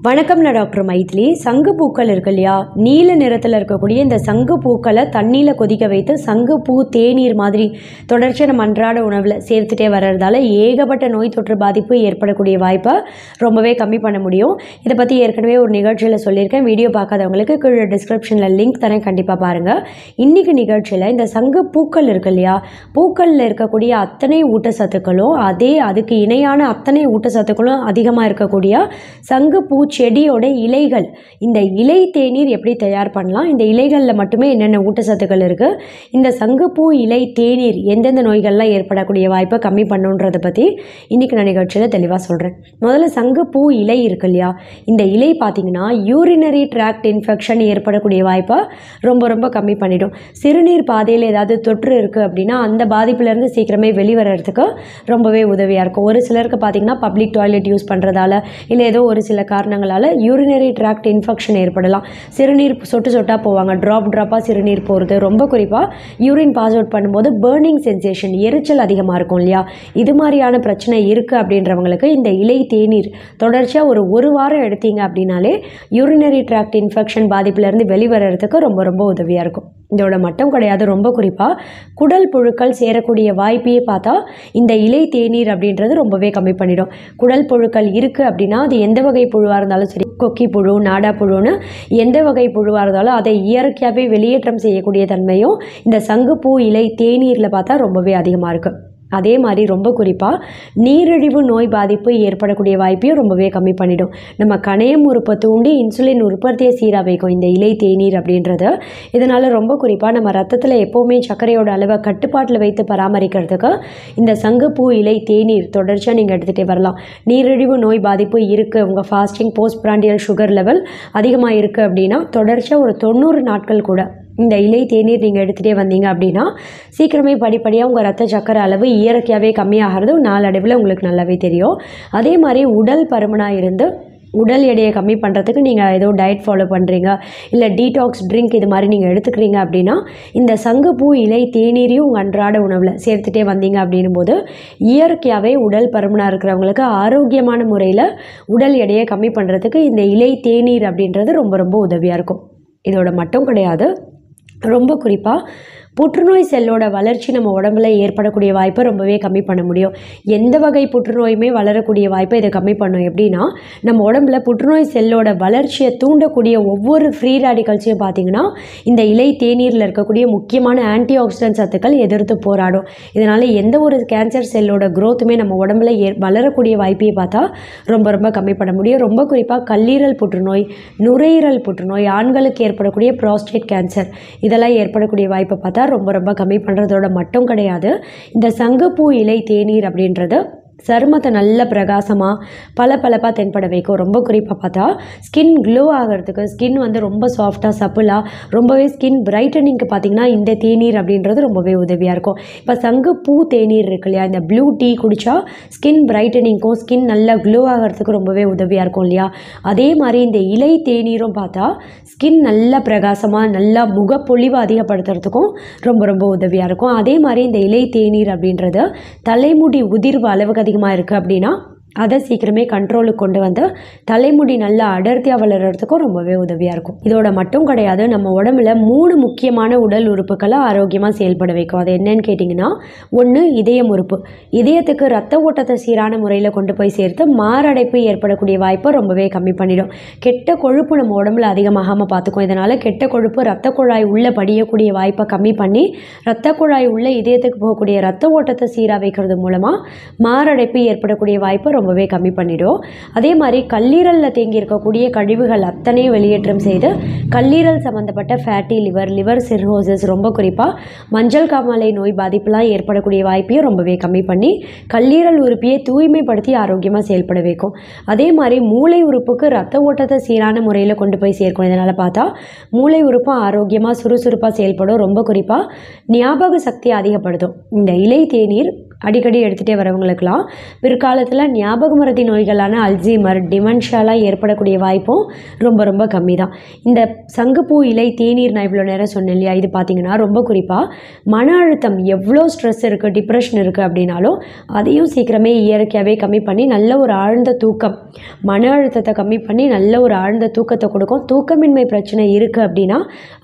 வணக்கம். நான் டாக்டர் மைதிலி. சங்கு பூக்கள் இருக்கு இல்லையா, நீல நிறத்தில் இருக்கக்கூடிய இந்த சங்கு பூக்களை தண்ணியில் கொதிக்க வைத்து சங்கு பூ தேநீர் மாதிரி தொடர்ச்சியாக நம்ம அன்றாட உணவில் சேர்த்துட்டே வர்றதால ஏகப்பட்ட நோய் தொற்று பாதிப்பு ஏற்படக்கூடிய வாய்ப்பை ரொம்பவே கம்மி பண்ண முடியும். இதை பற்றி ஏற்கனவே ஒரு நிகழ்ச்சியில் சொல்லியிருக்கேன். வீடியோ பார்க்காதவங்களுக்கு கீழே டிஸ்கிரிப்ஷனில் லிங்க் தரேன், கண்டிப்பாக பாருங்கள். இன்றைக்கி நிகழ்ச்சியில் இந்த சங்கு பூக்கள் இருக்கு இல்லையா, பூக்களில் இருக்கக்கூடிய அத்தனை ஊட்டச்சத்துக்களும் அதுக்கு இணையான அத்தனை ஊட்டச்சத்துக்களும் அதிகமாக இருக்கக்கூடிய சங்கு பூ செடியோட இலைகள், இந்த இலை தேநீர் எப்படி தயார் பண்ணலாம், இந்த இலைகளில் மட்டுமே என்னென்ன ஊட்டச்சத்துக்கள் இருக்குது, இந்த சங்குப்பூ இலை தேநீர் எந்தெந்த நோய்கள்லாம் ஏற்படக்கூடிய வாய்ப்பை கம்மி பண்ணுன்றதை பற்றி இன்றைக்கி நான் நிகழ்ச்சியில் தெளிவாக சொல்கிறேன். முதல்ல சங்குப்பூ இலை இருக்கு இல்லையா, இந்த இலை பார்த்திங்கன்னா யூரினரி ட்ராக்ட் இன்ஃபெக்ஷன் ஏற்படக்கூடிய வாய்ப்பை ரொம்ப ரொம்ப கம்மி பண்ணிடும். சிறுநீர் பாதையில் ஏதாவது தொற்று இருக்குது அப்படின்னா அந்த பாதிப்புலேருந்து சீக்கிரமே வெளிவரத்துக்கு ரொம்பவே உதவியாக இருக்கும். ஒரு சிலருக்கு பார்த்திங்கன்னா பப்ளிக் டாய்லெட் யூஸ் பண்ணுறதால இல்லை ஏதோ ஒரு சில காரணங்களால் யூரினரி ட்ராக்ட் இன்ஃபெக்ஷன் ஏற்படலாம். சிறுநீர் சொட்டு சொட்டாக போவாங்க, ட்ராப்பாக சிறுநீர் போகிறது, ரொம்ப குறிப்பாக யூரின் பாஸ் அவுட் பண்ணும்போது பர்னிங் சென்சேஷன், எரிச்சல் அதிகமாக இருக்கும் இல்லையா, இது மாதிரியான பிரச்சனை இருக்குது அப்படின்றவங்களுக்கு இந்த இலை தேநீர் தொடர்ச்சியாக ஒரு வாரம் எடுத்தீங்க அப்படின்னாலே யூரினரி ட்ராக்ட் இன்ஃபெக்ஷன் பாதிப்புலேருந்து வெளிவரத்துக்கு ரொம்ப ரொம்ப உதவியாக இருக்கும். இதோட மட்டும் கிடையாது, ரொம்ப குறிப்பாக குடல் புழுக்கள் சேரக்கூடிய வாய்ப்பையே பார்த்தா இந்த இலை தேநீர் அப்படின்றது ரொம்பவே கம்மி பண்ணிடும். குடல் புழுக்கள் இருக்குது அப்படின்னா அது எந்த வகை புழுவாக இருந்தாலும் சரி, கொக்கி புழு, நாடா புழுன்னு எந்த வகை புழுவாக இருந்தாலும் அதை இயற்கையாகவே வெளியேற்றம் செய்யக்கூடிய தன்மையும் இந்த சங்குப்பூ இலை தேநீரில் பார்த்தா ரொம்பவே அதிகமாக இருக்குது. அதே மாதிரி ரொம்ப குறிப்பாக நீரிழிவு நோய் பாதிப்பு ஏற்படக்கூடிய வாய்ப்பையும் ரொம்பவே கம்மி பண்ணிடும். நம்ம கணையம் உறுப்பை தூண்டி இன்சுலின் உற்பத்தியை சீராக வைக்கும் இந்த இலை தேநீர் அப்படின்றது. இதனால் ரொம்ப குறிப்பாக நம்ம ரத்தத்தில் எப்போவுமே சர்க்கரையோட அளவை கட்டுப்பாட்டில் வைத்து பராமரிக்கிறதுக்கு இந்த சங்குப்பூ இலை தேநீர் தொடர்ச்சியாக நீங்கள் எடுத்துகிட்டே வரலாம். நீரிழிவு நோய் பாதிப்பு இருக்குது, உங்கள் fasting post prandial sugar level அதிகமாக இருக்குது அப்படின்னா தொடர்ச்சியாக ஒரு 90 நாட்கள் கூட இந்த இலை தேநீர் நீங்கள் எடுத்துகிட்டே வந்தீங்க அப்படின்னா சீக்கிரமே படிப்படியாக உங்கள் ரத்த சக்கரை அளவு இயற்கையாகவே கம்மியாகிறது நாளடைவில் உங்களுக்கு நல்லாவே தெரியும். அதே மாதிரி உடல் பருமனாக இருந்து உடல் எடையை கம்மி பண்ணுறதுக்கு நீங்கள் ஏதோ டயட் ஃபாலோ பண்ணுறீங்க, இல்லை டீடாக்ஸ் ட்ரிங்க் இது மாதிரி நீங்கள் எடுத்துக்கிறீங்க அப்படின்னா இந்த சங்குப்பூ இலை தேநீரையும் உங்கள் அன்றாட உணவில் சேர்த்துட்டே வந்தீங்க அப்படின்னும் போது இயற்கையாகவே உடல் பருமனாக இருக்கிறவங்களுக்கு ஆரோக்கியமான முறையில் உடல் எடையை கம்மி பண்ணுறதுக்கு இந்த இலை தேநீர் அப்படின்றது ரொம்ப ரொம்ப உதவியாக இருக்கும். இதோட மட்டும் கிடையாது, ரொம்ப குறிப்பாக புற்றுநோய் செல்லோட வளர்ச்சி நம்ம உடம்புல ஏற்படக்கூடிய வாய்ப்பை ரொம்பவே கம்மி பண்ண முடியும். எந்த வகை புற்றுநோயுமே வளரக்கூடிய வாய்ப்பை இதை கம்மி பண்ணும். எப்படின்னா நம்ம உடம்புல புற்றுநோய் செல்லோட வளர்ச்சியை தூண்டக்கூடிய ஒவ்வொரு ஃப்ரீ ரேடிக்கல்ஸையும் பார்த்திங்கன்னா இந்த இலை தேநீரில் இருக்கக்கூடிய முக்கியமான ஆன்டி ஆக்சிடென்ட் சத்துக்கள் எதிர்த்து போராடும். இதனால் எந்த ஒரு கேன்சர் செல்லோட க்ரோத்துமே நம்ம உடம்புல வளரக்கூடிய வாய்ப்பையை பார்த்தா ரொம்ப ரொம்ப கம்மி பண்ண முடியும். ரொம்ப குறிப்பாக கல்லீரல் புற்றுநோய், நுரையீரல் புற்றுநோய், ஆண்களுக்கு ஏற்படக்கூடிய ப்ராஸ்டேட் கேன்சர் இதெல்லாம் ஏற்படக்கூடிய வாய்ப்பை பார்த்தா ரொம்ப ரொம்ப கம்மி பண்ணுறதோட மட்டும் கிடையாது, இந்த சங்குப்பூ இலை தேநீர் அப்படின்றது சருமத்தை நல்ல பிரகாசமாக பளபளப்பாக தென்பட வைக்கும். ரொம்ப குறிப்பாக பார்த்தா ஸ்கின் க்ளோ ஆகிறதுக்கு, ஸ்கின் ரொம்ப சாஃப்டாக சப்புலாக ரொம்பவே ஸ்கின் பிரைட்டனிங்க்கு பார்த்திங்கன்னா இந்த தேநீர் அப்படின்றது ரொம்பவே உதவியாக இருக்கும். இப்போ சங்குப்பூ தேநீர் இருக்கு இல்லையா, இந்த ப்ளூ டீ குடித்தா ஸ்கின் பிரைட்டனிங்க்கும் ஸ்கின் நல்லா க்ளோ ஆகிறதுக்கு ரொம்பவே உதவியாக இருக்கும் இல்லையா, அதே மாதிரி இந்த இலை தேநீரும் பார்த்தா ஸ்கின் நல்லா பிரகாசமாக நல்லா முகப்பொழிவை அதிகப்படுத்துறதுக்கும் ரொம்ப ரொம்ப உதவியாக இருக்கும். அதே மாதிரி இந்த இலை தேநீர் அப்படின்றது தலைமுடி உதிர்வு அளவுக்கு அதிகமாக இருக்குது அப்படின்னா அதை சீக்கிரமே கண்ட்ரோலுக்கு கொண்டு வந்து தலைமுடி நல்லா அடர்த்தியாக வளர்கிறதுக்கும் ரொம்பவே உதவியாக இருக்கும். இதோட மட்டும் கிடையாது, நம்ம உடம்புல 3 முக்கியமான உடல் உறுப்புகளை ஆரோக்கியமாக செயல்பட வைக்கும். அது என்னன்னு கேட்டிங்கன்னா, ஒன்று இதயம் உறுப்பு. இதயத்துக்கு ரத்த ஓட்டத்தை சீரான முறையில் கொண்டு போய் சேர்த்து மாரடைப்பு ஏற்படக்கூடிய வாய்ப்பை ரொம்பவே கம்மி பண்ணிடும். கெட்ட கொழுப்பு நம்ம உடம்புல அதிகமாகாமல் பார்த்துக்கும். இதனால் கெட்ட கொழுப்பு ரத்த குழாய் உள்ளே படியக்கூடிய வாய்ப்பை கம்மி பண்ணி ரத்த குழாய் உள்ள இதயத்துக்கு போகக்கூடிய ரத்த ஓட்டத்தை சீராக வைக்கிறது மூலமாக மாரடைப்பு ஏற்படக்கூடிய வாய்ப்பை ரொம்பவே கம்மி பண்ணிடும். அதே மாதிரி கல்லீரலில் தேங்கி இருக்கக்கூடிய கழிவுகள் அத்தனையும் வெளியேற்றம் செய்து கல்லீரல் சம்மந்தப்பட்ட ஃபேட்டி லிவர் சிர்ஹோசிஸ், ரொம்ப குறிப்பாக மஞ்சள் காமாலை நோய் பாதிப்புலாம் ஏற்படக்கூடிய வாய்ப்பையும் ரொம்பவே கம்மி பண்ணி கல்லீரல் உறுப்பியை தூய்மைப்படுத்தி ஆரோக்கியமாக செயல்பட வைக்கும். அதே மாதிரி மூளை உறுப்புக்கு ரத்த ஓட்டத்தை சீரான முறையில் கொண்டு போய் சேர்க்கும். இதனால் பார்த்தா மூளை உறுப்பும் ஆரோக்கியமாக சுறுசுறுப்பாக செயல்படும். ரொம்ப குறிப்பாக ஞாபக சக்தியை அதிகப்படுத்தும். இந்த இலை தேநீர் அடிக்கடி எடுத்துகிட்டே வரவங்களுக்கெல்லாம் பிற்காலத்தில் ஞாபக மறதி நோய்களான அல்சீமர், டிமென்ஷியாலாம் ஏற்படக்கூடிய வாய்ப்பும் ரொம்ப ரொம்ப கம்மி தான். இந்த சங்குப்பூ இலை தேநீர் நான் இவ்வளோ நேரம் சொன்னேன் இல்லையா, இது பார்த்திங்கன்னா ரொம்ப குறிப்பாக மன அழுத்தம், எவ்வளோ ஸ்ட்ரெஸ் இருக்குது, டிப்ரெஷன் இருக்குது அப்படின்னாலும் அதையும் சீக்கிரமே இயற்கையாகவே கம்மி பண்ணி நல்ல ஒரு ஆழ்ந்த தூக்கம், மன அழுத்தத்தை கம்மி பண்ணி நல்ல ஒரு ஆழ்ந்த தூக்கத்தை கொடுக்கும். தூக்கமின்மை பிரச்சனை இருக்குது அப்படின்னா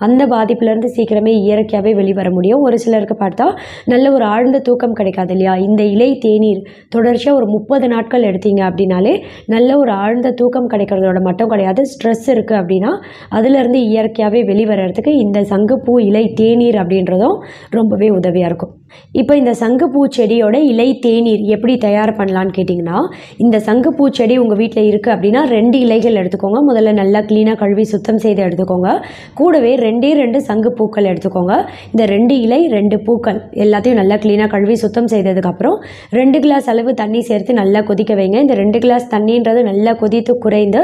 அந்த பாதிப்புலேருந்து சீக்கிரமே இயற்கையாகவே வெளிவர முடியும். ஒரு சிலருக்கு பார்த்தா நல்ல ஒரு ஆழ்ந்த தூக்கம் கிடைக்காது இல்லையா, இந்த இலை தேநீர் தொடர்ச்சியாக ஒரு 30 நாட்கள் எடுத்தீங்க அப்படின்னாலே நல்ல ஒரு ஆழ்ந்த தூக்கம் கிடைக்கிறதோட மட்டும் கிடையாது, ஸ்ட்ரெஸ் இருக்குது அப்படின்னா அதுலேருந்து இயற்கையாகவே வெளிவரத்துக்கு இந்த சங்குப்பூ இலை தேநீர் அப்படின்றதும் ரொம்பவே உதவியாக இருக்கும். இப்போ இந்த சங்குப்பூ செடியோட இலை தேநீர் எப்படி தயார் பண்ணலான்னு கேட்டிங்கன்னா, இந்த சங்குப்பூ செடி உங்கள் வீட்டில் இருக்குது அப்படின்னா 2 இலைகள் எடுத்துக்கோங்க. முதல்ல நல்லா க்ளீனாக கழுவி சுத்தம் செய்து எடுத்துக்கோங்க. கூடவே 2 சங்குப்பூக்கள் எடுத்துக்கோங்க. இந்த 2 இலை 2 பூக்கள் எல்லாத்தையும் நல்லா க்ளீனாக கழுவி சுத்தம் செய்ததுக்கப்புறம் 2 கிளாஸ் அளவு தண்ணி சேர்த்து நல்லா கொதிக்க வைங்க. இந்த 2 கிளாஸ் தண்ணின்றது நல்லா கொதித்து குறைந்து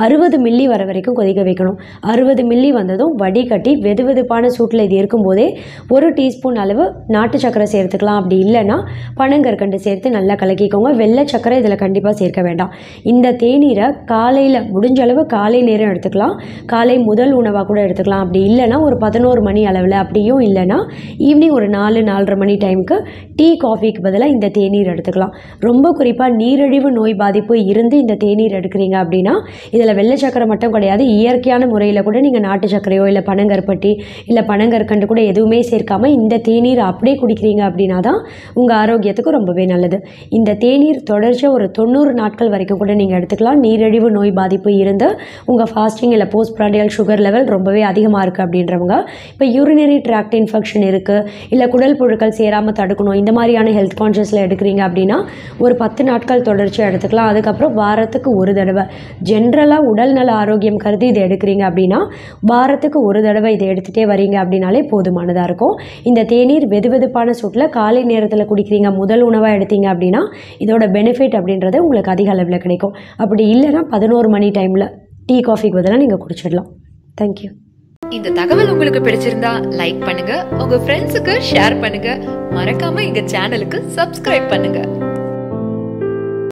60 மில்லி வர வரைக்கும் கொதிக்க வைக்கணும். 60 மில்லி வந்ததும் வடிகட்டி வெதுவெதுப்பான சூட்டில் இது இருக்கும்போதே 1 டீஸ்பூன் அளவு நாட்டு சக்கரை சேர்த்துக்கலாம். அப்படி இல்லைன்னா பனங்கற்கண்டு சேர்த்து நல்லா கலக்கிக்கோங்க. வெள்ளை சக்கரை இதில் கண்டிப்பாக சேர்க்க வேண்டாம். இந்த தேநீரை காலையில் முடிஞ்ச அளவு காலை நேரம் எடுத்துக்கலாம், காலை முதல் உணவாக கூட எடுத்துக்கலாம். அப்படி இல்லைன்னா ஒரு 11 மணி அளவில், அப்படியும் இல்லைன்னா ஈவினிங் ஒரு 4-4:30 மணி டைமுக்கு டீ காஃபிக்கு பதிலாக இந்த தேநீர் எடுத்துக்கலாம். ரொம்ப குறிப்பாக நீரிழிவு நோய் பாதிப்பு இருந்து இந்த தேநீர் எடுக்கிறீங்க அப்படின்னா இதில் வெள்ளை சக்கரை மட்டும் கிடையாது, இயற்கையான முறையில் கூட நீங்கள் நாட்டு சக்கரையோ இல்லை பனங்கற்பட்டி இல்லை பனங்கற்கண்டு கூட எதுவுமே சேர்க்காமல் இந்த தேநீர் அப்படியே குடிக்கிறீங்க அப்படின்னா தான் உங்கள் ஆரோக்கியத்துக்கு ரொம்பவே நல்லது. இந்த தேநீர் தொடர்ச்சியாக ஒரு 90 நாட்கள் வரைக்கும் கூட நீங்கள் எடுத்துக்கலாம். நீரிழிவு நோய் பாதிப்பு இருந்து உங்கள் ஃபாஸ்டிங் இல்லை போஸ்ட் பிராண்டியல் சுகர் லெவல் ரொம்பவே அதிகமாக இருக்குது அப்படின்றவங்க, இப்போ யூரினரி ட்ராக்ட் இன்ஃபெக்ஷன் இருக்குது, இல்லை குடல் புழுக்கள் சேராமல் தடுக்கணும், இந்த மாதிரியான ஹெல்த் கான்ஷியஸில் எடுக்கிறீங்க அப்படின்னா ஒரு 10 நாட்கள் தொடர்ச்சியாக எடுத்துக்கலாம். அதுக்கப்புறம் வாரத்துக்கு ஒரு தடவை, ஜென்ரலாக உடல் நல ஆரோக்கியம் கருதி இதை எடுக்கிறீங்க அப்படின்னா வாரத்துக்கு ஒரு தடவை இதை எடுத்துகிட்டே வரீங்க அப்படின்னாலே போதுமானதாக இருக்கும். இந்த தேநீர் வெதுவெதுப்பான சூட்டில் காலை நேரத்தில் குடிக்கிறீங்க, முதல் உணவாக எடுத்தீங்க அப்படின்னா இதோட பெனிஃபிட் அப்படின்றது உங்களுக்கு அதிக அளவில் கிடைக்கும். அப்படி இல்லைன்னா 11 மணி டைமில் டீ காஃபிக்கு பதிலாக நீங்கள் குடிச்சிடலாம். தேங்க்யூ. இந்த தகவல் உங்களுக்கு பிடிச்சிருந்தா லைக் பண்ணுங்க, உங்க ஃப்ரெண்ட்ஸுக்கு ஷேர் பண்ணுங்க, மறக்காம எங்க சேனலுக்கு சப்ஸ்கிரைப் பண்ணுங்க.